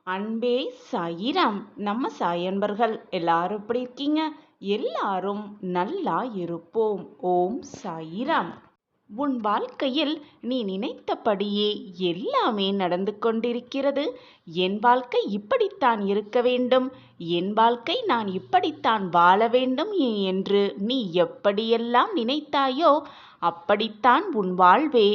அன்பே சாயிராம். நம்ம சாயன்பர்கள் எல்லாரும் எப்படி இருக்கீங்க? எல்லாரும் நல்லா இருப்போம். ஓம் சாயிராம். உன் வாழ்க்கையில் நீ நினைத்தபடியே எல்லாமே நடந்து கொண்டிருக்கிறது. என் வாழ்க்கை இப்படித்தான் இருக்க வேண்டும், என் வாழ்க்கை நான் இப்படித்தான் வாழ வேண்டும் என்று நீ எப்படியெல்லாம் நினைத்தாயோ அப்படித்தான் உன் வாழ்வே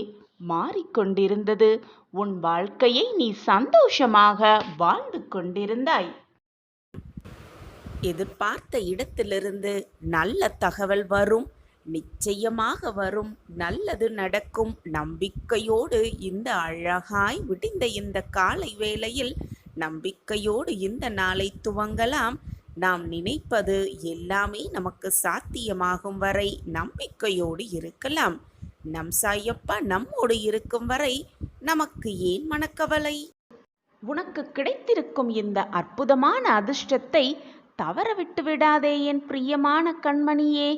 மாறிக்கொண்டிருந்தது. உன் வாழ்க்கையை நீ சந்தோஷமாக வாழ்ந்து கொண்டிருந்தாய். எதிர்பார்த்த இடத்திலிருந்து நல்ல தகவல் வரும், நிச்சயமாக வரும், நல்லது நடக்கும். நம்பிக்கையோடு இந்த அழகாய் விடிந்த இந்த காலை வேளையில் நம்பிக்கையோடு இந்த நாளை துவங்கலாம். நாம் நினைப்பது எல்லாமே நமக்கு சாத்தியமாகும் வரை நம்பிக்கையோடு இருக்கலாம். நம் சாயப்பா நம்மோடு இருக்கும் வரை நமக்கு ஏன் மனக்கவலை? உனக்கு கிடைத்திருக்கும் இந்த அற்புதமான அதிர்ஷ்டத்தை தவற விட்டு விடாதே என் பிரியமான கண்மணியே.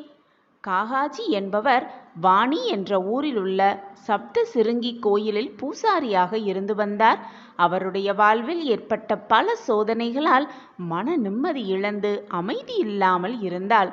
காகாஜி என்பவர் வாணி என்ற ஊரில் உள்ள சப்த சிருங்கி கோயிலில் பூசாரியாக இருந்து வந்தார். அவருடைய வாழ்வில் ஏற்பட்ட பல சோதனைகளால் மன நிம்மதி இழந்து அமைதி இல்லாமல் இருந்தாள்.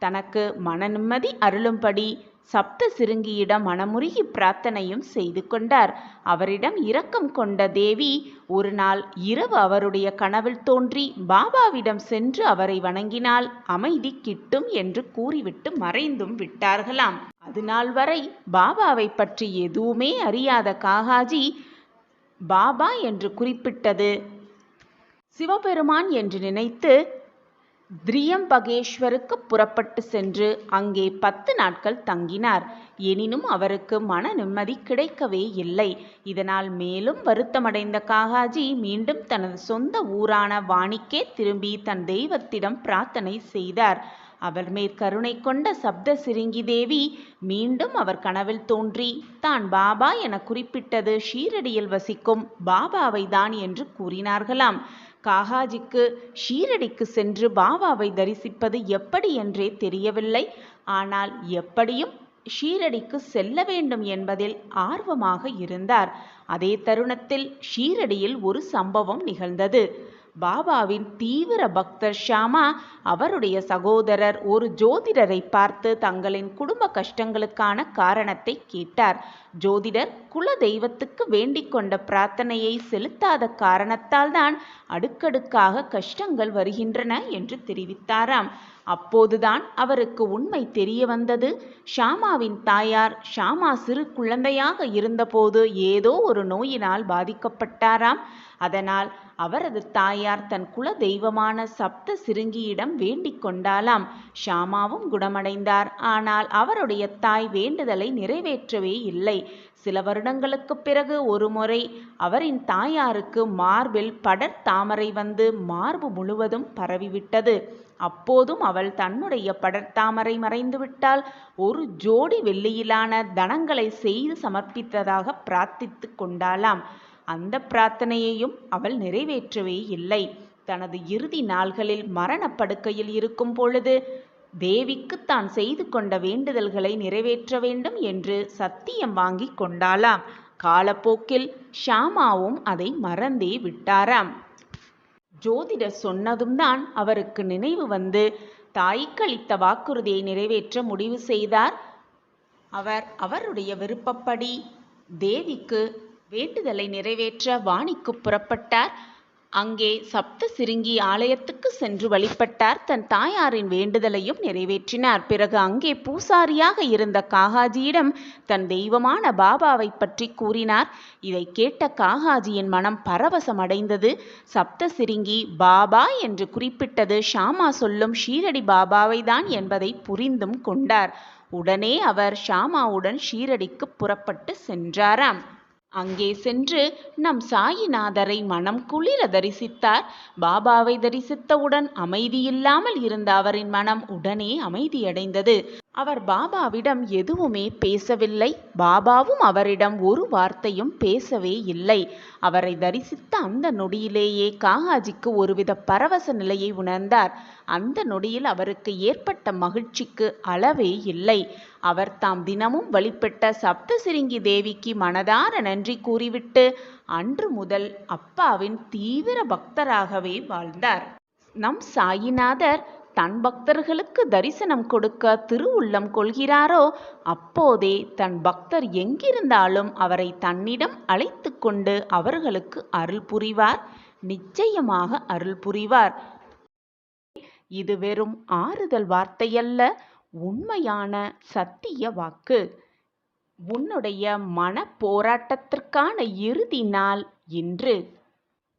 தனக்கு மன நிம்மதி அருளும்படி சப்த சிருங்கியிடம் மனமுருகி பிரார்த்தனையும் செய்து கொண்டார். அவரிடம் இரக்கம் கொண்ட தேவி ஒரு நாள் இரவு அவருடைய கனவில் தோன்றி பாபாவிடம் சென்று அவரை வணங்கினால் அமைதி கிட்டும் என்று கூறிவிட்டு மறைந்தும் விட்டார்களாம். அதுநாள் வரை பாபாவை பற்றி எதுவுமே அறியாத காகாஜி பாபா என்று குறிப்பிட்டது சிவபெருமான் என்று நினைத்து திரியம்பகேஸ்வருக்கு புறப்பட்டு சென்று அங்கே 10 நாட்கள் தங்கினார். எனினும் அவருக்கு மன நிம்மதி கிடைக்கவே இல்லை. இதனால் மேலும் வருத்தமடைந்த காகாஜி மீண்டும் தனது சொந்த ஊரான வாணிக்கே திரும்பி தன் தெய்வத்திடம் பிரார்த்தனை செய்தார். அவர் மேற்கருணை கொண்ட சப்த சிருங்கி தேவி மீண்டும் அவர் கனவில் தோன்றி தான் பாபா என குறிப்பிட்டது ஷீரடியில் வசிக்கும் பாபாவை தான் என்று கூறினார்களாம். காகாஜிக்கு ஷீரடிக்கு சென்று பாபாவை தரிசிப்பது எப்படி என்றே தெரியவில்லை. ஆனால் எப்படியும் ஷீரடிக்கு செல்ல வேண்டும் என்பதில் ஆர்வமாக இருந்தார். அதே தருணத்தில் ஷீரடியில் ஒரு சம்பவம் நிகழ்ந்தது. பாபாவின் தீவிர பக்தர் ஷாமா அவருடைய சகோதரர் ஒரு ஜோதிடரை பார்த்து தங்களின் குடும்ப கஷ்டங்களுக்கான காரணத்தை கேட்டார். ஜோதிடர் குல தெய்வத்துக்கு வேண்டிக் கொண்ட பிரார்த்தனையை செலுத்தாத காரணத்தால் தான் அடுக்கடுக்காக கஷ்டங்கள் வருகின்றன என்று தெரிவித்தாராம். அப்போதுதான் அவருக்கு உண்மை தெரிய வந்தது. ஷாமாவின் தாயார் ஷாமா சிறு குழந்தையாக இருந்தபோது ஏதோ ஒரு நோயினால் பாதிக்கப்பட்டாராம். அதனால் அவரது தாயார் தன் குல தெய்வமான சப்த சிருங்கியிடம் வேண்டிக் கொண்டாளாம். ஷாமாவும் குணமடைந்தார். ஆனால் அவருடைய தாய் வேண்டுதலை நிறைவேற்றவே இல்லை. சில வருடங்களுக்கு பிறகு ஒரு முறை அவரின் தாயாருக்கு மார்பில் படர் தாமரை வந்து மார்பு முழுவதும் பரவிவிட்டது. அப்போதும் அவள் தன்னுடைய படர்தாமரை மறைந்துவிட்டால் ஒரு ஜோடி வெள்ளியிலான தனங்களை செய்து சமர்ப்பித்ததாக பிரார்த்தித்து கொண்டாளாம். அந்த பிரார்த்தனையையும் அவள் நிறைவேற்றவே இல்லை. தனது இறுதி நாள்களில் மரணப்படுக்கையில் இருக்கும் பொழுது தேவிக்கு தான் செய்து கொண்ட வேண்டுதல்களை நிறைவேற்ற வேண்டும் என்று சத்தியம் வாங்கி கொண்டாளாம். காலப்போக்கில் ஷாமாவும் அதை மறந்தே விட்டாராம். ஜோதிடர் சொன்னதும் தான் அவருக்கு நினைவு வந்து தாய்க்கு அளித்த வாக்குறுதியை நிறைவேற்ற முடிவு செய்தார். அவருடைய விருப்பப்படி தேவிக்கு வேண்டுதலை நிறைவேற்ற வாணிக்கு புறப்பட்டார். அங்கே சப்த சிருங்கி ஆலயத்துக்கு சென்று வழிபட்டார். தன் தாயாரின் வேண்டுதலையும் நிறைவேற்றினார். பிறகு அங்கே பூசாரியாக இருந்த காகாஜியிடம் தன் தெய்வமான பாபாவை பற்றி கூறினார். இதை கேட்ட காகாஜியின் மனம் பரவசம் அடைந்தது. சப்த சிருங்கி பாபா என்று குறிப்பிட்டது ஷாமா சொல்லும் ஷீரடி பாபாவை தான் என்பதை புரிந்தும் கொண்டார். உடனே அவர் ஷாமாவுடன் ஷீரடிக்கு புறப்பட்டு சென்றாராம். அங்கே சென்று நம் சாயிநாதரை மனம் குளிர தரிசித்தார். பாபாவை தரிசித்தவுடன் அமைதியில்லாமல் இருந்த அவரின் மனம் உடனே அமைதியடைந்தது. அவர் பாபாவிடம் எதுவுமே பேசவில்லை. பாபாவும் அவரிடம் ஒரு வார்த்தையும் பேசவே இல்லை. அவரை தரிசித்த அந்த நொடியிலேயே காகாஜிக்கு ஒருவித பரவச நிலையை உணர்ந்தார். அந்த நொடியில் அவருக்கு ஏற்பட்ட மகிழ்ச்சிக்கு அளவே இல்லை. அவர் தாம் தினமும் வழிபட்ட சப்தசிருங்கி தேவிக்கு மனதார நன்றி கூறிவிட்டு அன்று முதல் அப்பாவின் தீவிர பக்தராகவே வாழ்ந்தார். நம் சாயிநாதர் தன் பக்தர்களுக்கு தரிசனம் கொடுக்க திருவுள்ளம் கொள்கிறாரோ அப்போதே தன் பக்தர் எங்கிருந்தாலும் அவரை தன்னிடம் அழைத்து கொண்டு அவர்களுக்கு அருள் புரிவார். நிச்சயமாக அருள் புரிவார். இது வெறும் ஆறுதல் வார்த்தையல்ல, உண்மையான சத்திய வாக்கு. உன்னுடைய மன போராட்டத்திற்கான இறுதி நாள் இன்று.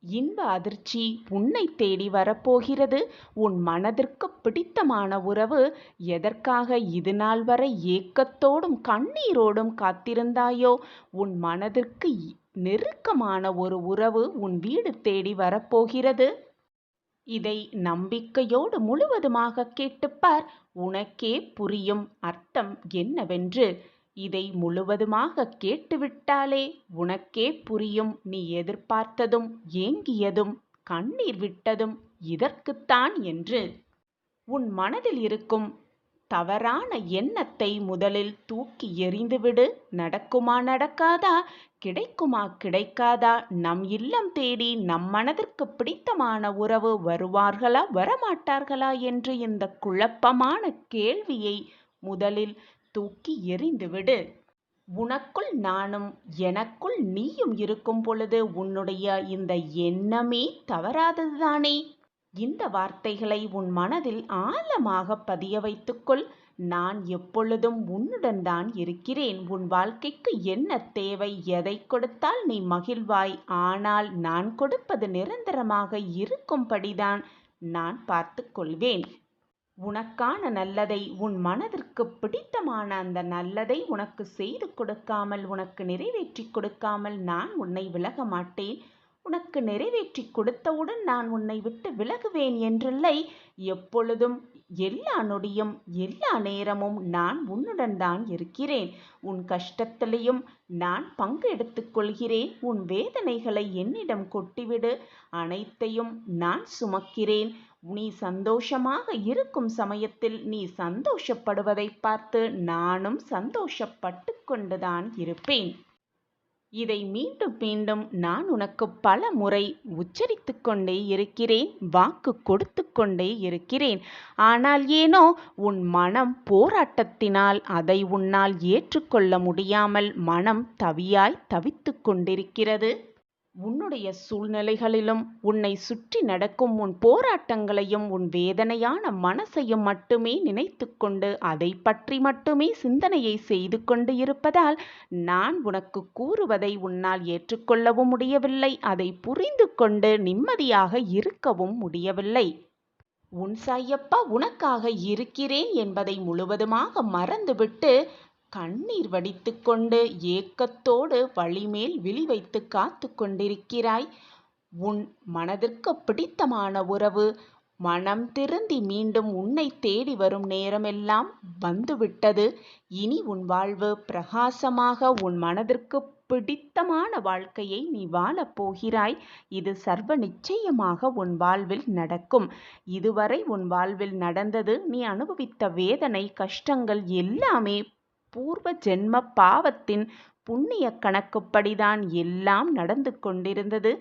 இன்ப அதிர்ச்சி உன்னை தேடி வரப்போகிறது. உன் மனதிற்கு பிடித்தமான உறவு, எதற்காக இது நாள் வரை ஏக்கத்தோடும் கண்ணீரோடும் காத்திருந்தாயோ, உன் மனதிற்கு நெருக்கமான ஒரு உறவு உன் வீடு தேடி வரப்போகிறது. இதை நம்பிக்கையோடு முழுவதுமாக கேட்டுப்பார். உனக்கே புரியும் அர்த்தம் என்னவென்று. இதை முழுவதுமாக கேட்டுவிட்டாலே உனக்கே புரியும் நீ எதிர்பார்த்ததும் ஏங்கியதும் கண்ணீர் விட்டதும் இதற்குத்தான் என்று. உன் மனதில் இருக்கும் தவறான எண்ணத்தை முதலில் தூக்கி எறிந்துவிடு. நடக்குமா நடக்காதா, கிடைக்குமா கிடைக்காதா, நம் இல்லம் தேடி நம் மனதிற்கு பிடித்தமான உறவு வருவார்களா வரமாட்டார்களா என்று இந்த குழப்பமான கேள்வியை முதலில் தூக்கி எறிந்துவிடு. உனக்குள் நானும் எனக்குள் நீயும் இருக்கும் பொழுது உன்னுடைய இந்த எண்ணமே தவறாததுதானே. இந்த வார்த்தைகளை உன் மனதில் ஆழமாக பதிய வைத்துக்கொள். நான் எப்பொழுதும் உன்னுடன் தான் இருக்கிறேன். உன் வாழ்க்கைக்கு என்ன தேவை, எதை கொடுத்தால் நீ மகிழ்வாய், ஆனால் நான் கொடுப்பது நிரந்தரமாக இருக்கும்படிதான் நான் பார்த்து கொள்வேன். உனக்கான நல்லதை, உன் மனதிற்கு பிடித்தமான அந்த நல்லதை உனக்கு செய்து கொடுக்காமல், உனக்கு நிறைவேற்றி கொடுக்காமல் நான் உன்னை விலக மாட்டேன். உனக்கு நிறைவேற்றி கொடுத்தவுடன் நான் உன்னை விட்டு விலகுவேன் என்றில்லை. எப்பொழுதும் எல்லா நொடியும் எல்லா நேரமும் நான் உன்னுடன் தான் இருக்கிறேன். உன் கஷ்டத்திலையும் நான் பங்கு எடுத்துக் கொள்கிறேன். உன் வேதனைகளை என்னிடம் கொட்டிவிடு. அனைத்தையும் நான் சுமக்கிறேன். நீ சந்தோஷமாக இருக்கும் சமயத்தில் நீ சந்தோஷப்படுவதை பார்த்து நானும் சந்தோஷப்பட்டு கொண்டுதான் இருப்பேன். இதை மீண்டும் மீண்டும் நான் உனக்கு பல முறை உச்சரித்து கொண்டே இருக்கிறேன், வாக்கு கொடுத்து கொண்டே இருக்கிறேன். ஆனால் ஏனோ உன் மனம் போராட்டத்தினால் அதை உன்னால் ஏற்றுக்கொள்ள முடியாமல் மனம் தவியாய் தவித்து கொண்டிருக்கிறது. உன்னுடைய சூழ்நிலைகளிலும் உன்னை சுற்றி நடக்கும் உன் போராட்டங்களையும் உன் வேதனையான மனசையும் மட்டுமே நினைத்து கொண்டு அதை பற்றி மட்டுமே சிந்தனையை செய்து கொண்டு இருப்பதால் நான் உனக்கு கூறுவதை உன்னால் ஏற்றுக்கொள்ளவும் முடியவில்லை. அதை புரிந்து கொண்டு நிம்மதியாக இருக்கவும் முடியவில்லை. உன் சாயப்பா உனக்காக இருக்கிறேன் என்பதை முழுவதுமாக மறந்துவிட்டு கண்ணீர் வடித்து கொண்டு ஏக்கத்தோடு வழிமேல் விழி வைத்து காத்து கொண்டிருக்கிறாய். உன் மனதிற்கு பிடித்தமான உறவு மனம் திருந்தி மீண்டும் உன்னை தேடி வரும் நேரமெல்லாம் வந்துவிட்டது. இனி உன் வாழ்வு பிரகாசமாக உன் மனதிற்கு பிடித்தமான வாழ்க்கையை நீ வாழப் போகிறாய். இது சர்வ நிச்சயமாக உன் வாழ்வில் நடக்கும். இதுவரை உன் வாழ்வில் நடந்தது, நீ அனுபவித்த வேதனை கஷ்டங்கள் எல்லாமே பூர்வ ஜென்ம பாவத்தின் புண்ணிய கணக்குப்படிதான் எல்லாம் நடந்து கொண்டிருந்தது.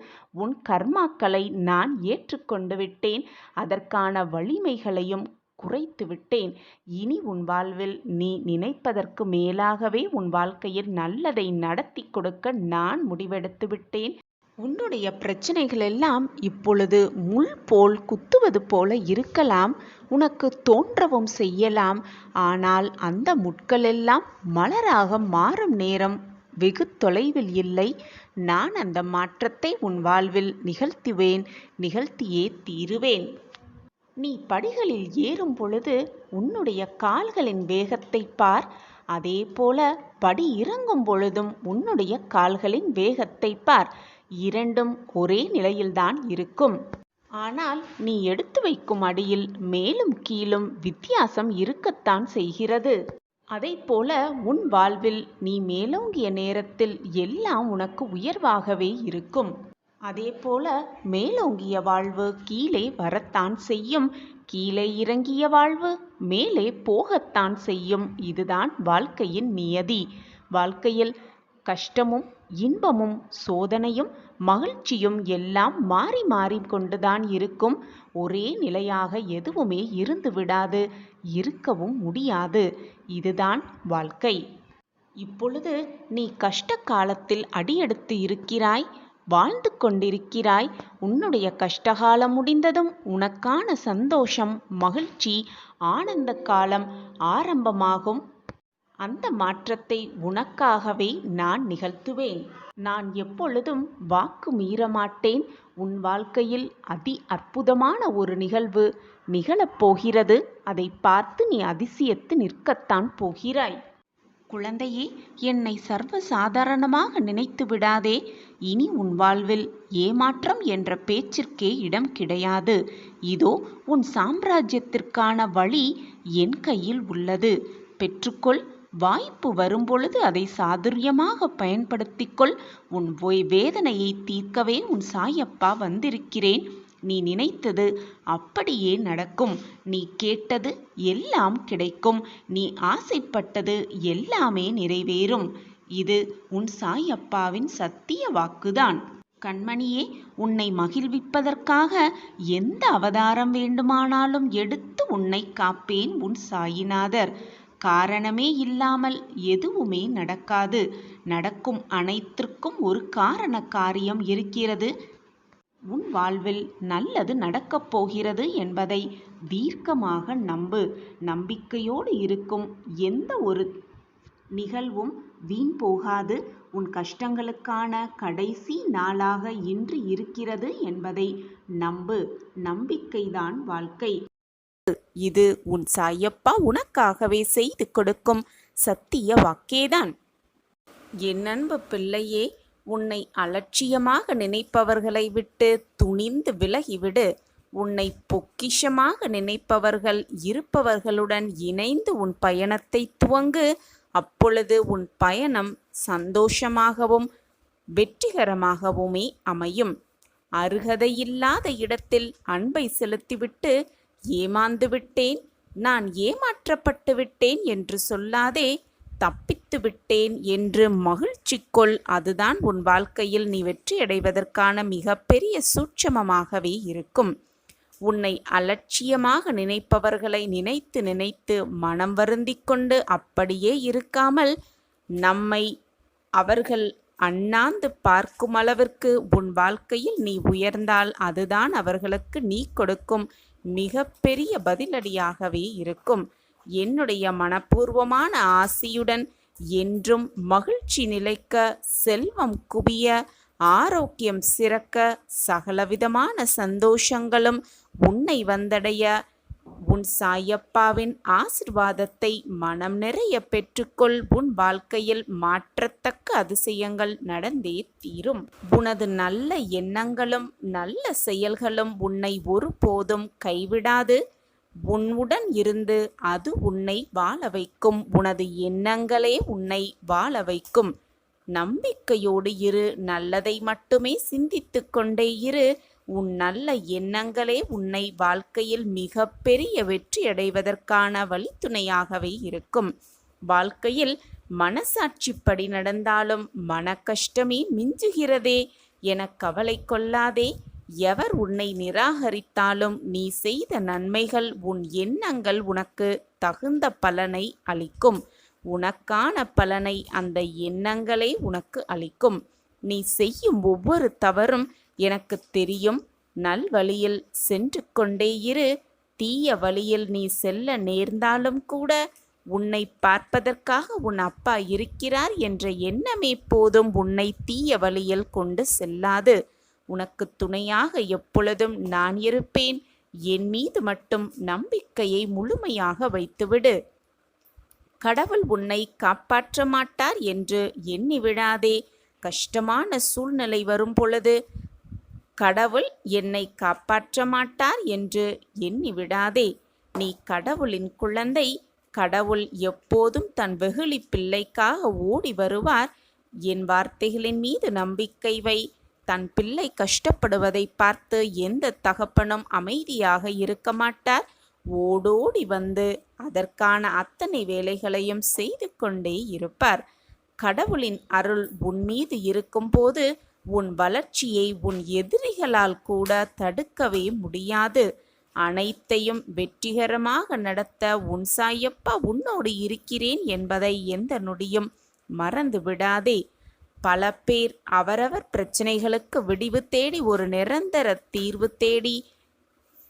உன் கர்மாக்களை நான் ஏற்றுக்கொண்டு விட்டேன். அதற்கான வலிமைகளையும் குறைத்து விட்டேன். இனி உன் வாழ்வில் நீ நினைப்பதற்கு மேலாகவே உன் வாழ்க்கையில் நல்லதை நடத்தி கொடுக்க நான் முடிவெடுத்து விட்டேன். உன்னுடைய பிரச்சனைகள் எல்லாம் இப்பொழுது முள் போல் குத்துவது போல இருக்கலாம், உனக்கு தோன்றவும் செய்யலாம். ஆனால் அந்த முட்களெல்லாம் மலராக மாறும் நேரம் வெகு தொலைவில் இல்லை. நான் அந்த மாற்றத்தை உன் வாழ்வில் நிகழ்த்துவேன், நிகழ்த்தியே தீருவேன். நீ படிகளில் ஏறும் பொழுது உன்னுடைய கால்களின் வேகத்தை பார். அதே போல படி இறங்கும் பொழுதும் உன்னுடைய கால்களின் வேகத்தை பார். இரண்டும் ஒரே நிலையில்தான் இருக்கும். ஆனால் நீ எடுத்து வைக்கும் அடியில் மேலும் கீழும் வித்தியாசம் இருக்கத்தான் செய்கிறது. அதைப்போல உன் வாழ்வில் நீ மேலோங்கிய நேரத்தில் எல்லாம் உனக்கு உயர்வாகவே இருக்கும். அதேபோல மேலோங்கிய வாழ்வு கீழே வரத்தான் செய்யும். கீழே இறங்கிய வாழ்வு மேலே போகத்தான் செய்யும். இதுதான் வாழ்க்கையின் நியதி. வாழ்க்கையில் கஷ்டமும் இன்பமும் சோதனையும் மகிழ்ச்சியும் எல்லாம் மாறி மாறி கொண்டுதான் இருக்கும். ஒரே நிலையாக எதுவுமே இருந்து விடாது, இருக்கவும் முடியாது. இதுதான் வாழ்க்கை. இப்பொழுது நீ கஷ்ட காலத்தில் அடியெடுத்து இருக்கிறாய், வாழ்ந்து கொண்டிருக்கிறாய். உன்னுடைய கஷ்டகாலம் முடிந்ததும் உனக்கான சந்தோஷம், மகிழ்ச்சி, ஆனந்த காலம் ஆரம்பமாகும். அந்த மாற்றத்தை உனக்காகவே நான் நிகழ்த்துவேன். நான் எப்பொழுதும் வாக்கு மீறமாட்டேன். உன் வாழ்க்கையில் அதி அற்புதமான ஒரு நிகழ்வு நிகழப்போகிறது. அதை பார்த்து நீ அதிசயித்து நிற்கத்தான் போகிறாய். குழந்தையே, என்னை சர்வசாதாரணமாக நினைத்து விடாதே. இனி உன் வாழ்வில் ஏமாற்றம் என்ற பேச்சிற்கே இடம் கிடையாது. இதோ உன் சாம்ராஜ்யத்திற்கான வழி என் கையில் உள்ளது. பெற்றுக்கொள். வாய்ப்பு வரும்பொழுது அதை சாதுரியமாக பயன்படுத்திக்கொள். உன் வேதனையை தீர்க்கவே உன் சாயப்பா வந்திருக்கிறேன். நீ நினைத்தது அப்படியே நடக்கும். நீ கேட்டது எல்லாம் கிடைக்கும். நீ ஆசைப்பட்டது எல்லாமே நிறைவேறும். இது உன் சாயப்பாவின் சத்திய வாக்குதான். கண்மணியே, உன்னை மகிழ்விப்பதற்காக எந்த அவதாரம் வேண்டுமானாலும் எடுத்து உன்னை காப்பேன் உன் சாயிநாதர். காரணமே இல்லாமல் எதுவுமே நடக்காது. நடக்கும் அனைத்திற்கும் ஒரு காரண காரியம் இருக்கிறது. உன் வாழ்வில் நல்லது நடக்கப் போகிறது என்பதை தீர்க்கமாக நம்பு. நம்பிக்கையோடு இருக்கும் எந்த ஒரு நிகழ்வும் வீண் போகாது. உன் கஷ்டங்களுக்கான கடைசி நாளாக இன்று இருக்கிறது என்பதை நம்பு. நம்பிக்கைதான் வாழ்க்கை. இது உன் சாயப்பா உனக்காகவே செய்து கொடுக்கும் சத்திய வாக்கேதான். என் அன்பு பிள்ளையே, உன்னை அலட்சியமாக நினைப்பவர்களை விட்டு துணிந்து விலகிவிடு. உன்னை பொக்கிஷமாக நினைப்பவர்கள் இருப்பவர்களுடன் இணைந்து உன் பயணத்தை துவங்கு. அப்பொழுது உன் பயணம் சந்தோஷமாகவும் வெற்றிகரமாகவுமே அமையும். அருகதையில்லாத இடத்தில் அன்பை செலுத்திவிட்டு ஏமாந்து விட்டேன், நான் ஏமாற்றப்பட்டு விட்டேன் என்று சொல்லாதே. தப்பித்து விட்டேன் என்று மகிழ்ச்சிக்கொள். அதுதான் உன் வாழ்க்கையில் நீ வெற்றியடைவதற்கான மிகப்பெரிய சூட்சமமாகவே இருக்கும். உன்னை அலட்சியமாக நினைப்பவர்களை நினைத்து நினைத்து மனம் வருந்திக் கொண்டு அப்படியே இருக்காமல், நம்மை அவர்கள் அண்ணாந்து பார்க்கும் அளவிற்கு உன் வாழ்க்கையில் நீ உயர்ந்தால் அதுதான் அவர்களுக்கு நீ கொடுக்கும் மிகப்பெரிய பதிலடியாகவே இருக்கும். என்னுடைய மனப்பூர்வமான ஆசியுடன் என்றும் மகிழ்ச்சி நிலைக்க, செல்வம் குவிய, ஆரோக்கியம் சிறக்க, சகலவிதமான சந்தோஷங்களும் உன்னை வந்தடைய உன் சாயப்பாவின் ஆசிர்வாதத்தை மனம் நிறைய பெற்றுக்கொள். உன் வாழ்க்கையில் மாற்றத்தக்க அதிசயங்கள் நடந்தே தீரும். உனது நல்ல எண்ணங்களும் நல்ல செயல்களும் உன்னை ஒருபோதும் கைவிடாது. உன்னுடன் இருந்து அது உன்னை வாழ வைக்கும். உனது எண்ணங்களே உன்னை வாழ வைக்கும். நம்பிக்கையோடு இரு. நல்லதை மட்டுமே சிந்தித்து கொண்டே இரு. உன் நல்ல எண்ணங்களே உன்னை வாழ்க்கையில் மிக பெரிய வெற்றியடைவதற்கான வழித்துணையாகவே இருக்கும். வாழ்க்கையில் மனசாட்சிப்படி நடந்தாலும் மன கஷ்டமே மிஞ்சுகிறதே என கவலை கொள்ளாதே. எவர் உன்னை நிராகரித்தாலும் நீ செய்த நன்மைகள், உன் எண்ணங்கள் உனக்கு தகுந்த பலனை அளிக்கும். உனக்கான பலனை அந்த எண்ணங்களே உனக்கு அளிக்கும். நீ செய்யும் ஒவ்வொரு தவறும் எனக்கு தெரியும். நல்வழியில் சென்று கொண்டே இரு. தீய வழியில் நீ செல்ல நேர்ந்தாலும் கூட உன்னை பார்ப்பதற்காக உன் அப்பா இருக்கிறார் என்ற எண்ணமே போதும். உன்னை தீய வழியில் கொண்டு செல்லாது. உனக்கு துணையாக எப்பொழுதும் நான் இருப்பேன். என் மீது மட்டும் நம்பிக்கையை முழுமையாக வைத்துவிடு. கடவுள் உன்னை காப்பாற்ற மாட்டார் என்று எண்ணி விடாதே. கஷ்டமான சூழ்நிலை வரும் பொழுது கடவுள் என்னை காப்பாற்ற மாட்டார் என்று எண்ணிவிடாதே. நீ கடவுளின் குழந்தை. கடவுள் எப்போதும் தன் வெகுளி பிள்ளைக்காக ஓடி வருவார். என் வார்த்தைகளின் மீது நம்பிக்கை வை. தன் பிள்ளை கஷ்டப்படுவதை பார்த்து எந்த தகப்பனும் அமைதியாக இருக்க மாட்டார். ஓடோடி வந்து அதற்கான அத்தனை வேலைகளையும் செய்து கொண்டே இருப்பார். கடவுளின் அருள் உன் மீது இருக்கும்போது உன் வளர்ச்சியை உன் எதிரிகளால் கூட தடுக்கவே முடியாது. அனைத்தையும் வெற்றிகரமாக நடத்த உன் சாயப்பா உன்னோடு இருக்கிறேன் என்பதை எந்த நொடியும் மறந்து விடாதே. பல பேர் அவரவர் பிரச்சனைகளுக்கு விடிவு தேடி ஒரு நிரந்தர தீர்வு தேடி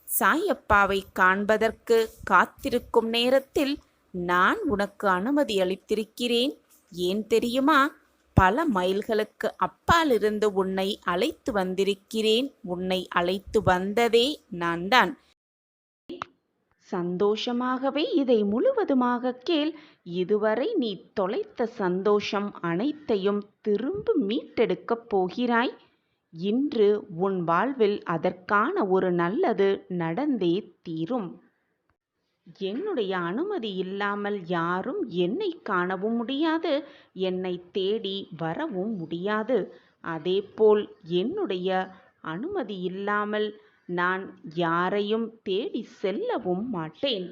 சாயப்பாவை காண்பதற்கு காத்திருக்கும் நேரத்தில் நான் உனக்கு அனுமதி அளித்திருக்கிறேன். ஏன் தெரியுமா? பல மைல்களுக்கு அப்பாலிருந்து உன்னை அழைத்து வந்திருக்கிறேன். உன்னை அழைத்து வந்ததே நான் தான். சந்தோஷமாகவே இதை முழுவதுமாக கேள். இதுவரை நீ தொலைத்த சந்தோஷம் அனைத்தையும் திரும்ப மீட்டெடுக்கப் போகிறாய். இன்று உன் வாழ்வில் அதற்கான ஒரு நல்லது நடந்தே தீரும். என்னுடைய அனுமதி இல்லாமல் யாரும் என்னை காணவும் முடியாது, என்னை தேடி வரவும் முடியாது. அதேபோல் என்னுடைய அனுமதி இல்லாமல் நான் யாரையும் தேடி செல்லவும் மாட்டேன்.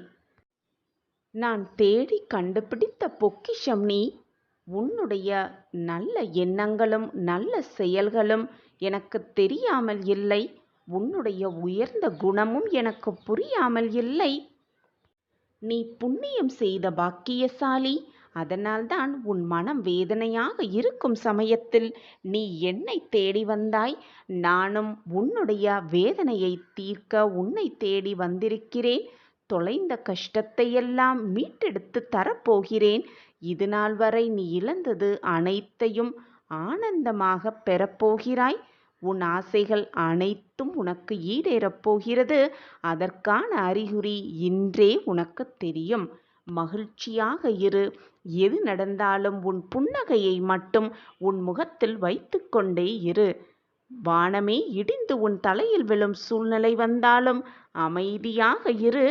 நான் தேடி கண்டுபிடித்த பொக்கிஷம் நீ. உன்னுடைய நல்ல எண்ணங்களும் நல்ல செயல்களும் எனக்கு தெரியாமல் இல்லை. உன்னுடைய உயர்ந்த குணமும் எனக்கு புரியாமல் இல்லை. நீ புண்ணியம் செய்த பாக்கியசாலி. அதனால்தான் உன் மனம் வேதனையாக இருக்கும் சமயத்தில் நீ என்னை தேடி வந்தாய். நானும் உன்னுடைய வேதனையை தீர்க்க உன்னை தேடி வந்திருக்கிறேன். தொலைந்த கஷ்டத்தையெல்லாம் மீட்டெடுத்து தரப்போகிறேன். இது நாள் வரை நீ இழந்தது அனைத்தையும் ஆனந்தமாக பெறப்போகிறாய். உன் ஆசைகள் அனைத்தும் உனக்கு ஈடேறப் போகிறது. அதற்கான அறிகுறி இன்றே உனக்கு தெரியும். மகிழ்ச்சியாக இரு. எது நடந்தாலும் உன் புன்னகையை மட்டும் உன் முகத்தில் வைத்து கொண்டே இரு. வானமே இடிந்து உன் தலையில் விழும் சூழ்நிலை வந்தாலும் அமைதியாக இரு.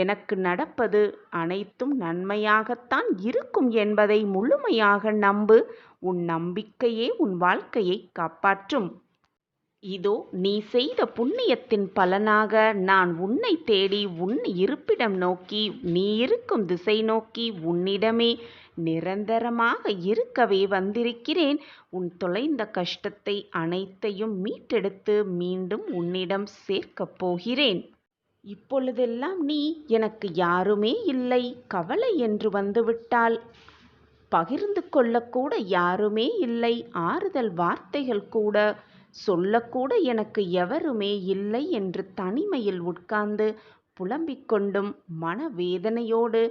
எனக்கு நடப்பது அனைத்தும் நன்மையாகத்தான் இருக்கும் என்பதை முழுமையாக நம்பு. உன் நம்பிக்கையே உன் வாழ்க்கையை காப்பாற்றும். இதோ நீ செய்த புண்ணியத்தின் பலனாக நான் உன்னை தேடி உன் இருப்பிடம் நோக்கி, நீ இருக்கும் திசை நோக்கி உன்னிடமே நிரந்தரமாக இருக்கவே வந்திருக்கிறேன். உன் தொலைந்த கஷ்டத்தை அனைத்தையும் மீட்டெடுத்து மீண்டும் உன்னிடம் சேர்க்கப் போகிறேன். இப்பொழுதெல்லாம் நீ எனக்கு யாருமே இல்லை, கவலை என்று வந்துவிட்டால் பகிர்ந்து கொள்ளக்கூட யாருமே இல்லை, ஆறுதல் வார்த்தைகள் கூட சொல்லக்கூட எனக்கு எவருமே இல்லை என்று தனிமையில் உட்கார்ந்து புலம்பிக் கொண்டும் மனவேதனையோடு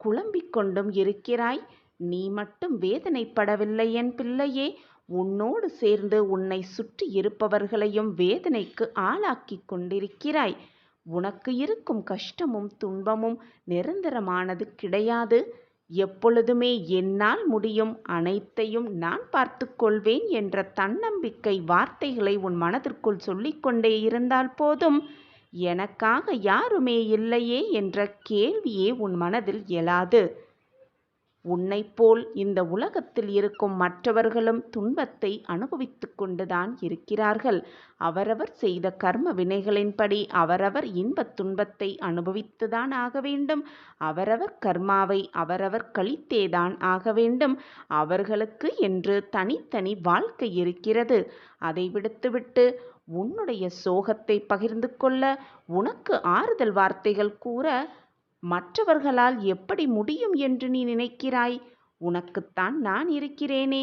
குழம்பிக் கொண்டும் இருக்கிறாய். நீ மட்டும் வேதனைப்படவில்லை என் பிள்ளையே. உன்னோடு சேர்ந்து உன்னை சுற்றி இருப்பவர்களையும் வேதனைக்கு ஆளாக்கி கொண்டிருக்கிறாய். உனக்கு இருக்கும் கஷ்டமும் துன்பமும் நிரந்தரமானது கிடையாது. எப்பொழுதுமே என்னால் முடியும், அனைத்தையும் நான் பார்த்து கொள்வேன் என்ற தன்னம்பிக்கை வார்த்தைகளை உன் மனதிற்குள் சொல்லிக்கொண்டே இருந்தால் போதும். எனக்காக யாருமே இல்லையே என்ற கேள்வியே உன் மனதில் எழாது. உன்னைப் போல் இந்த உலகத்தில் இருக்கும் மற்றவர்களும் துன்பத்தை அனுபவித்து கொண்டுதான் இருக்கிறார்கள். அவரவர் செய்த கர்ம வினைகளின்படி அவரவர் இன்பத் துன்பத்தை அனுபவித்துதான் ஆக வேண்டும். அவரவர் கர்மாவை அவரவர் கழித்தேதான் ஆக வேண்டும். அவர்களுக்கு என்று தனித்தனி வாழ்க்கை இருக்கிறது. அதை விடுத்துவிட்டு உன்னுடைய சோகத்தை பகிர்ந்து கொள்ள, உனக்கு ஆறுதல் வார்த்தைகள் கூற மற்றவர்களால் எப்படி முடியும் என்று நீ நினைக்கிறாய்? உனக்குத்தான் நான் இருக்கிறேனே.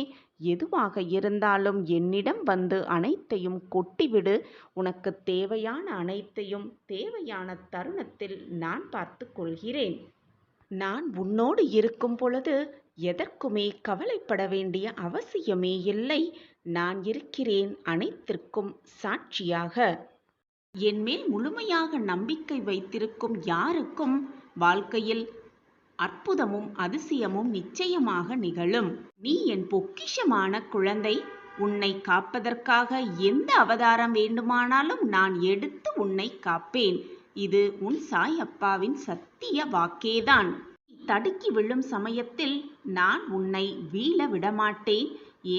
எதுவாக இருந்தாலும் என்னிடம் வந்து அனைத்தையும் கொட்டிவிடு. உனக்கு தேவையான அனைத்தையும் தேவையான தருணத்தில் நான் பார்த்து கொள்கிறேன். நான் உன்னோடு இருக்கும் பொழுது எதற்குமே கவலைப்பட வேண்டிய அவசியமே இல்லை. நான் இருக்கிறேன் அனைத்திற்கும் சாட்சியாக. என்மேல் முழுமையாக நம்பிக்கை வைத்திருக்கும் யாருக்கும் வாழ்க்கையில் அற்புதமும் அதிசயமும் நிச்சயமாக நிகழும். நீ என் பொக்கிஷமான குழந்தை. உன்னை காப்பதற்காக எந்த அவதாரம் வேண்டுமானாலும் நான் எடுத்து உன்னை காப்பேன். இது உன் சாயப்பாவின் சத்திய வாக்கேதான். தடுக்கி விழும் சமயத்தில் நான் உன்னை வீழ விடமாட்டேன்.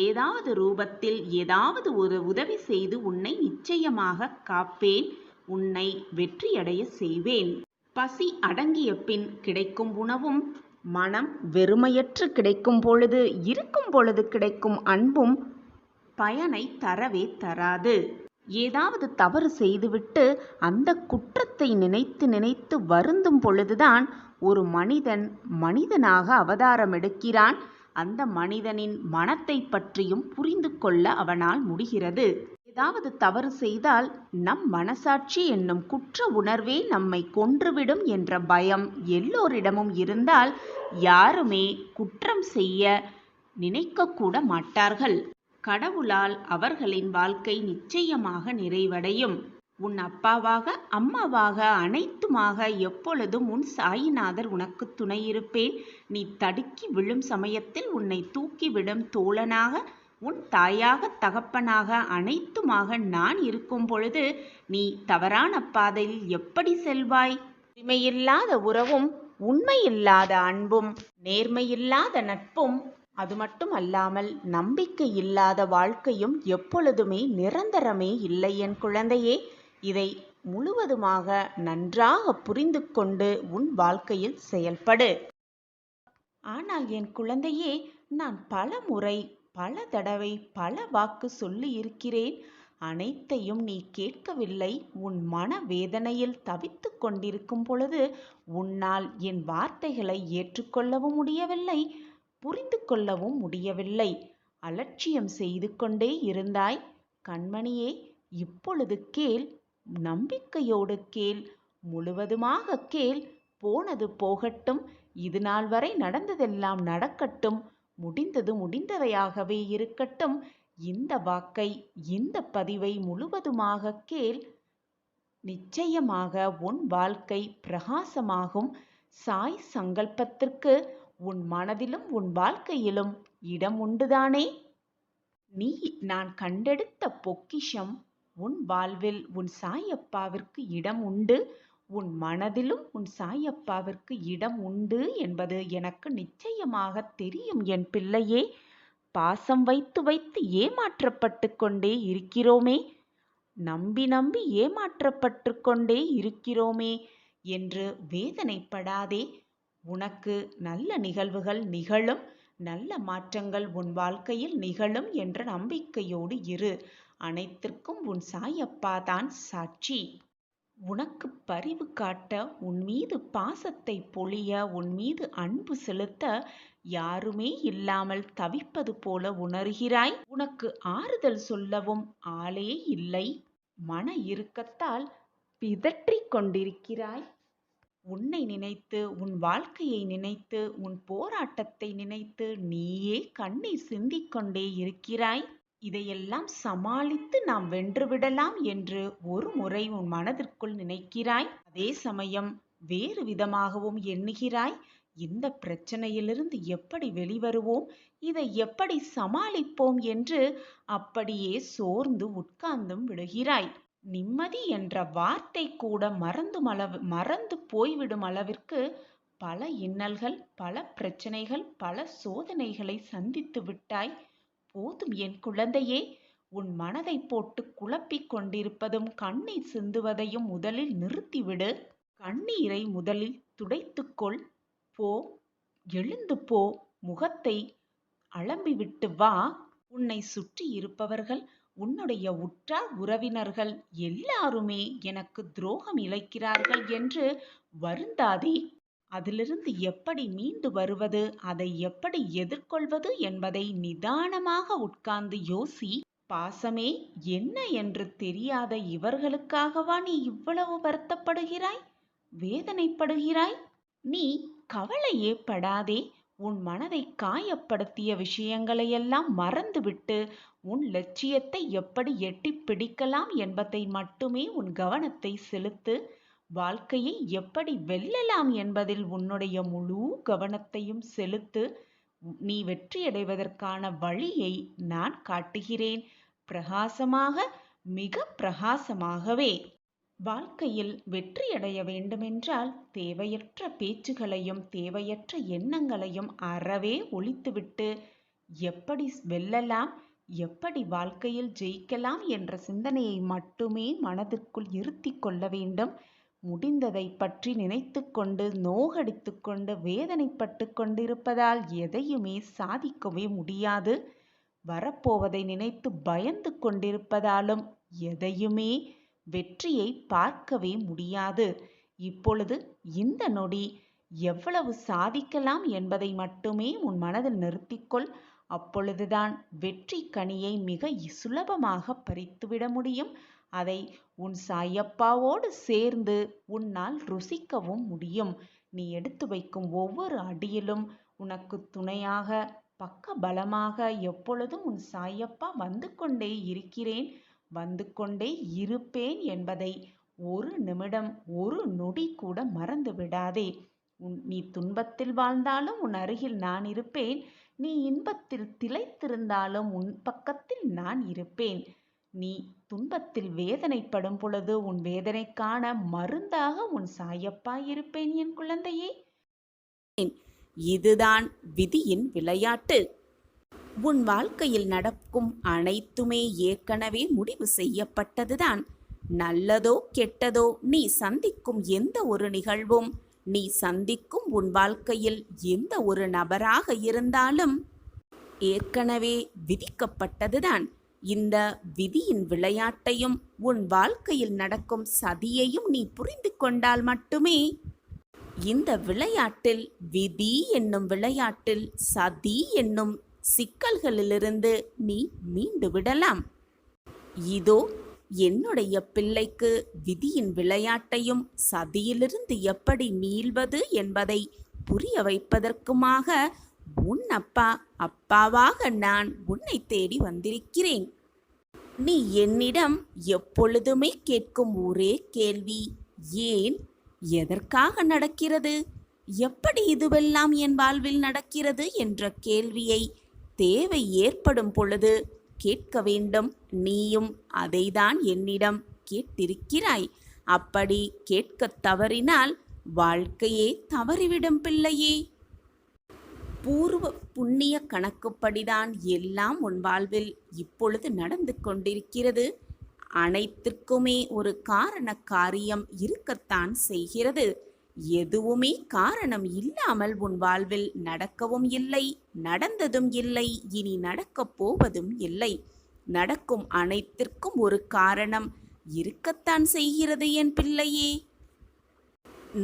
ஏதாவது ரூபத்தில் ஏதாவது ஒரு உதவி செய்து உன்னை நிச்சயமாக காப்பேன். உன்னை வெற்றியடைய செய்வேன். பசி அடங்கிய பின் கிடைக்கும் உணவும், மனம் வெறுமையற்று கிடைக்கும் பொழுது இருக்கும் பொழுது கிடைக்கும் அன்பும் பயனை தரவே தராது. ஏதாவது தவறு செய்துவிட்டு அந்த குற்றத்தை நினைத்து நினைத்து வருந்தும் பொழுதுதான் ஒரு மனிதன் மனிதனாக அவதாரம் எடுக்கிறான். அந்த மனிதனின் மனத்தை பற்றியும் புரிந்து கொள்ள அவனால் முடிகிறது. ஏதாவது தவறு செய்தால் நம் மனசாட்சி என்னும் குற்ற உணர்வே நம்மை கொன்றுவிடும் என்ற பயம் எல்லோரிடமும் இருந்தால் யாருமே குற்றம் செய்ய நினைக்கக்கூட மாட்டார்கள். கடவுளால் அவர்களின் வாழ்க்கை நிச்சயமாக நிறைவடையும். உன் அப்பாவாக அம்மாவாக அனைத்துமாக எப்பொழுதும் உன் சாயிநாதர் உனக்கு துணையிருப்பேன். நீ தடுக்கி விழும் சமயத்தில் உன்னை தூக்கிவிடும் தோழனாக, உன் தாயாக தகப்பனாக அனைத்துமாக நான் இருக்கும் பொழுது நீ தவறான பாதையில் எப்படி செல்வாய்? உரிமையில்லாத உறவும், உண்மையில்லாத அன்பும், நேர்மையில்லாத நட்பும், அது மட்டும் அல்லாமல் நம்பிக்கை இல்லாத வாழ்க்கையும் எப்பொழுதுமே நிரந்தரமே இல்லை என் குழந்தையே. இதை முழுவதுமாக நன்றாக புரிந்து கொண்டு உன் வாழ்க்கையில் செயல்படு. ஆனால் என் குழந்தையே, நான் பல முறை பல தடவை பல வாக்கு சொல்லி இருக்கிறேன். அனைத்தையும் நீ கேட்கவில்லை. உன் மன வேதனையில் தவித்து கொண்டிருக்கும் பொழுது உன்னால் என் வார்த்தைகளை ஏற்றுக்கொள்ளவும் முடியவில்லை, புரிந்து கொள்ளவும் முடியவில்லை. அலட்சியம் செய்து கொண்டே இருந்தாய். கண்மணியே, இப்பொழுது கேள். நம்பிக்கையோடு கேள். முழுவதுமாக கேள். போனது போகட்டும். இது நாள் வரை நடந்ததெல்லாம் நடக்கட்டும். முடிந்தது முடிந்தவையாகவே இருக்கட்டும். இந்த வாக்கை, இந்த பதிவை முழுவதுமாக கேள். நிச்சயமாக உன் வாழ்க்கை பிரகாசமாகும். சாய் சங்கல்பத்திற்கு உன் மனதிலும் உன் வாழ்க்கையிலும் இடம் உண்டுதானே? நீ நான் கண்டெடுத்த பொக்கிஷம். உன் வாழ்வில் உன் சாயப்பாவிற்கு இடம் உண்டு. உன் மனதிலும் உன் சாயப்பாவிற்கு இடம் உண்டு என்பது எனக்கு நிச்சயமாக தெரியும் என் பிள்ளையே. பாசம் வைத்து வைத்து ஏமாற்றப்பட்டு கொண்டே இருக்கிறோமே, நம்பி நம்பி ஏமாற்றப்பட்டு கொண்டே இருக்கிறோமே என்று வேதனைப்படாதே. உனக்கு நல்ல நிகழ்வுகள் நிகழும். நல்ல மாற்றங்கள் உன் வாழ்க்கையில் நிகழும் என்ற நம்பிக்கையோடு இரு. அனைத்திற்கும் உன் சாயப்பா தான் சாட்சி. உனக்கு பரிவு காட்ட, உன் மீது பாசத்தை பொழிய, உன் மீது அன்பு செலுத்த யாருமே இல்லாமல் தவிப்பது போல உணர்கிறாய். உனக்கு ஆறுதல் சொல்லவும் ஆளே இல்லை. மன இறுக்கத்தால் பிதற்றிக் கொண்டிருக்கிறாய். உன்னை நினைத்து, உன் வாழ்க்கையை நினைத்து, உன் போராட்டத்தை நினைத்து நீயே கண்ணீர் சிந்திக்கொண்டே இருக்கிறாய். இதையெல்லாம் சமாளித்து நாம் வென்றுவிடலாம் என்று ஒரு முறை உன் மனதிற்குள் நினைக்கிறாய். அதே சமயம் வேறு விதமாகவும் எண்ணுகிறாய். இந்த பிரச்சனையிலிருந்து எப்படி வெளிவருவோம், இதை எப்படி சமாளிப்போம் என்று அப்படியே சோர்ந்து உட்கார்ந்தும் விடுகிறாய். நிம்மதி என்ற வார்த்தை கூட மறந்து போய்விடும் அளவிற்கு பல இன்னல்கள், பல பிரச்சனைகள், பல சோதனைகளை சந்தித்து விட்டாய். போதும் என் குழந்தையே. உன் மனதை போட்டு குழப்பிக் கொண்டிருப்பதும் கண்ணீர் சிந்துவதையும் முதலில் நிறுத்திவிடு. கண்ணீரை முதலில் துடைத்துக்கொள். போ, எழுந்து போ. முகத்தை அலம்பிவிட்டு வா. உன்னை சுற்றி இருப்பவர்கள், உன்னுடைய உற்றார் உறவினர்கள் எல்லாருமே எனக்கு துரோகம் இழைக்கிறார்கள் என்று வருந்தாதே. அதிலிருந்து எப்படி மீண்டு வருவது, அதை எப்படி எதிர்கொள்வது என்பதை நிதானமாக உட்கார்ந்து யோசி. பாசமே என்ன என்று தெரியாத இவர்களுக்காகவா நீ இவ்வளவு வருத்தப்படுகிறாய், வேதனைப்படுகிறாய்? நீ கவலையே படாதே. உன் மனதை காயப்படுத்திய விஷயங்களையெல்லாம் மறந்துவிட்டு உன் லட்சியத்தை எப்படி எட்டி பிடிக்கலாம் என்பதை மட்டுமே உன் கவனத்தை செலுத்து. வாழ்க்கையை எப்படி வெல்லலாம் என்பதில் உன்னுடைய முழு கவனத்தையும் செலுத்து. நீ வெற்றியடைவதற்கான வழியை நான் காட்டுகிறேன். பிரகாசமாக, மிக பிரகாசமாகவே. வாழ்க்கையில் வெற்றியடைய வேண்டுமென்றால் தேவையற்ற பேச்சுகளையும் தேவையற்ற எண்ணங்களையும் அறவே ஒழித்துவிட்டு எப்படி வெல்லலாம், எப்படி வாழ்க்கையில் ஜெயிக்கலாம் என்ற சிந்தனையை மட்டுமே மனதிற்குள் இருத்திக் கொள்ள வேண்டும். முடிந்ததை பற்றி நினைத்து கொண்டு நோகடித்து கொண்டு வேதனைப்பட்டு கொண்டிருப்பதால் எதையுமே சாதிக்கவே முடியாது. வரப்போவதை நினைத்து பயந்து கொண்டிருப்பதாலும் எதையுமே வெற்றியை பார்க்கவே முடியாது. இப்பொழுது இந்த நொடி எவ்வளவு சாதிக்கலாம் என்பதை மட்டுமே உன் மனதில் நிறுத்திக்கொள். அப்பொழுதுதான் வெற்றி கனியை மிக சுலபமாக பறித்துவிட முடியும். அதை உன் சாயப்பாவோடு சேர்ந்து உன்னால் ருசிக்கவும் முடியும். நீ எடுத்து வைக்கும் ஒவ்வொரு அடியிலும் உனக்கு துணையாக, பக்க பலமாக எப்பொழுதும் உன் சாயப்பா வந்து கொண்டே இருக்கிறேன், வந்து கொண்டே இருப்பேன் என்பதை ஒரு நிமிடம், ஒரு நொடி கூட மறந்து விடாதே. நீ துன்பத்தில் வாழ்ந்தாலும் உன் அருகில் நான் இருப்பேன். நீ இன்பத்தில் திளைத்திருந்தாலும் உன் பக்கத்தில் நான் இருப்பேன். நீ துன்பத்தில் வேதனைப்படும் பொழுது உன் வேதனைக்கான மருந்தாக உன் சாயப்பா இருப்பேன் என் குழந்தையே. இதுதான் விதியின் விளையாட்டு. உன் வாழ்க்கையில் நடக்கும் அனைத்துமே ஏற்கனவே முடிவு செய்யப்பட்டதுதான். நல்லதோ கெட்டதோ நீ சந்திக்கும் எந்த ஒரு நிகழ்வும், நீ சந்திக்கும் உன் வாழ்க்கையில் எந்த ஒரு நபராக இருந்தாலும் ஏற்கனவே விதிக்கப்பட்டதுதான். இந்த விதியின் விளையாட்டையும் உன் வாழ்க்கையில் நடக்கும் சதியையும் நீ புரிந்து கொண்டால் மட்டுமே இந்த விளையாட்டில், விதி என்னும் விளையாட்டில் சதி என்னும் சிக்கல்களிலிருந்து நீ மீண்டு விடலாம். இதோ என்னுடைய பிள்ளைக்கு விதியின் விளையாட்டையும் சதியிலிருந்து எப்படி மீள்வது என்பதை புரிய வைப்பதற்குமாக உன் அப்பாவாக நான் உன்னை தேடி வந்திருக்கிறேன். நீ என்னிடம் எப்பொழுதுமே கேட்கும் ஒரே கேள்வி, ஏன், எதற்காக நடக்கிறது, எப்படி இதுவெல்லாம் என் வாழ்வில் நடக்கிறது என்ற கேள்வியை தேவை ஏற்படும் பொழுது கேட்க வேண்டும். நீயும் அதைதான் என்னிடம் கேட்டிருக்கிறாய். அப்படி கேட்க தவறினால் வாழ்க்கையே தவறிவிடும் பிள்ளையே. பூர்வ புண்ணிய கணக்குப்படிதான் எல்லாம் உன் வாழ்வில் இப்பொழுது நடந்து கொண்டிருக்கிறது. அனைத்திற்குமே ஒரு காரண காரியம் இருக்கத்தான் செய்கிறது. எதுவுமே காரணம் இல்லாமல் உன் வாழ்வில் நடக்கவும் இல்லை, நடந்ததும் இல்லை, இனி நடக்கப் போவதும் இல்லை. நடக்கும் அனைத்திற்கும் ஒரு காரணம் இருக்கத்தான் செய்கிறது என் பிள்ளையே.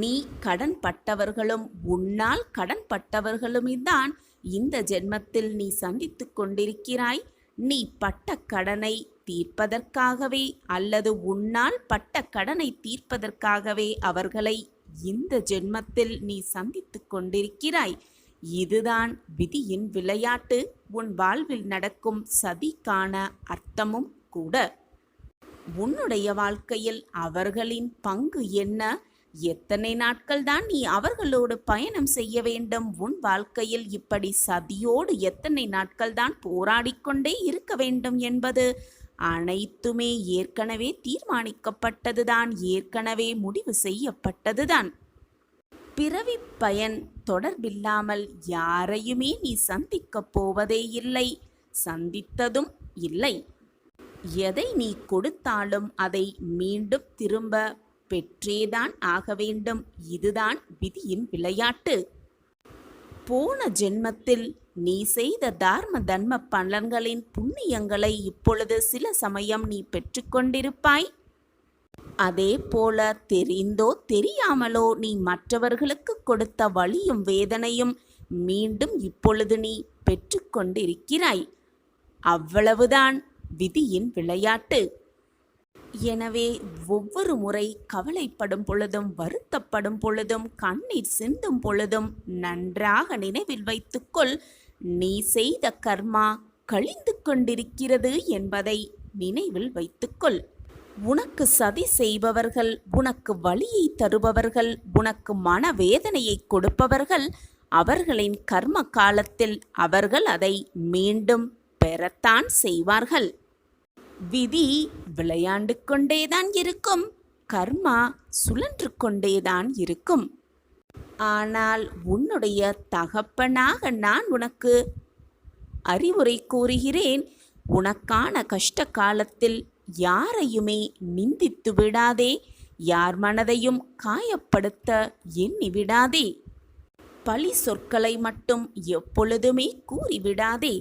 நீ கடன் பட்டவர்களும் உன்னால் கடன் பட்டவர்களும்தான் இந்த ஜென்மத்தில் நீ சந்தித்து கொண்டிருக்கிறாய். நீ பட்ட கடனை தீர்ப்பதற்காகவே அல்லது உன்னால் பட்ட கடனை தீர்ப்பதற்காகவே அவர்களை இந்த ஜென்மத்தில் நீ சந்தித்து கொண்டிருக்கிறாய். இதுதான் விதியின் விளையாட்டு, உன் வாழ்வில் நடக்கும் சதிக்கான அர்த்தமும் கூட. உன்னுடைய வாழ்க்கையில் அவர்களின் பங்கு என்ன? எத்தனை நாட்கள் தான் நீ அவர்களோடு பயணம் செய்ய வேண்டும்? உன் வாழ்க்கையில் இப்படி சதியோடு எத்தனை நாட்கள் தான் போராடிக்கொண்டே இருக்க வேண்டும் என்பது அனைத்துமே ஏற்கனவே தீர்மானிக்கப்பட்டதுதான், ஏற்கனவே முடிவு செய்யப்பட்டதுதான். பிறவி பயன் தொடர்பில்லாமல் யாரையுமே நீ சந்திக்கப் போவதே இல்லை, சந்தித்ததும் இல்லை. எதை நீ கொடுத்தாலும் அதை மீண்டும் திரும்ப பெற்றேதான் ஆக வேண்டும். இதுதான் விதியின் விளையாட்டு. போன ஜென்மத்தில் நீ செய்த தார்ம தர்ம பலன்களின் புண்ணியங்களை இப்பொழுது சில சமயம் நீ பெற்றுக்கொண்டிருப்பாய். அதே போல தெரிந்தோ தெரியாமலோ நீ மற்றவர்களுக்கு கொடுத்த வலியும் வேதனையும் மீண்டும் இப்பொழுது நீ பெற்றுக்கொண்டிருக்கிறாய். அவ்வளவுதான் விதியின் விளையாட்டு. எனவே ஒவ்வொரு முறை கவலைப்படும் பொழுதும், வருத்தப்படும் பொழுதும், கண்ணீர் சிந்தும் பொழுதும் நன்றாக நினைவில் வைத்துக்கொள், நீ செய்த கர்மா கழிந்து கொண்டிருக்கிறது என்பதை நினைவில் வைத்துக்கொள். உனக்கு சதி செய்பவர்கள், உனக்கு வலியை தருபவர்கள், உனக்கு மனவேதனையை கொடுப்பவர்கள் அவர்களின் கர்ம காலத்தில் அவர்கள் அதை மீண்டும் பெறத்தான் செய்வார்கள். விதி விளையாண்டு கொண்டேதான் இருக்கும், கர்மா சுழன்று கொண்டேதான் இருக்கும். ஆனால் உன்னுடைய தகப்பனாக நான் உனக்கு அறிவுரை கூறுகிறேன். உனக்கான கஷ்ட காலத்தில் யாரையுமே நிந்தித்து விடாதே, யார் மனதையும் காயப்படுத்த எண்ணி விடாதே. பழி சொற்களை மட்டும் எப்பொழுதுமே கூறிவிடாதே.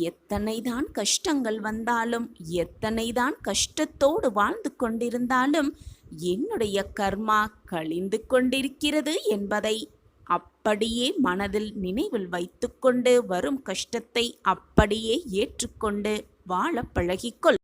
எத்தனைதான் கஷ்டங்கள் வந்தாலும், எத்தனைதான் கஷ்டத்தோடு வாழ்ந்து கொண்டிருந்தாலும் என்னுடைய கர்மா கழிந்து கொண்டிருக்கிறது என்பதை அப்படியே மனதில் நினைவில் வைத்துக்கொண்டு வரும் கஷ்டத்தை அப்படியே ஏற்றுக்கொண்டு வாழ பழகிக்கொள்.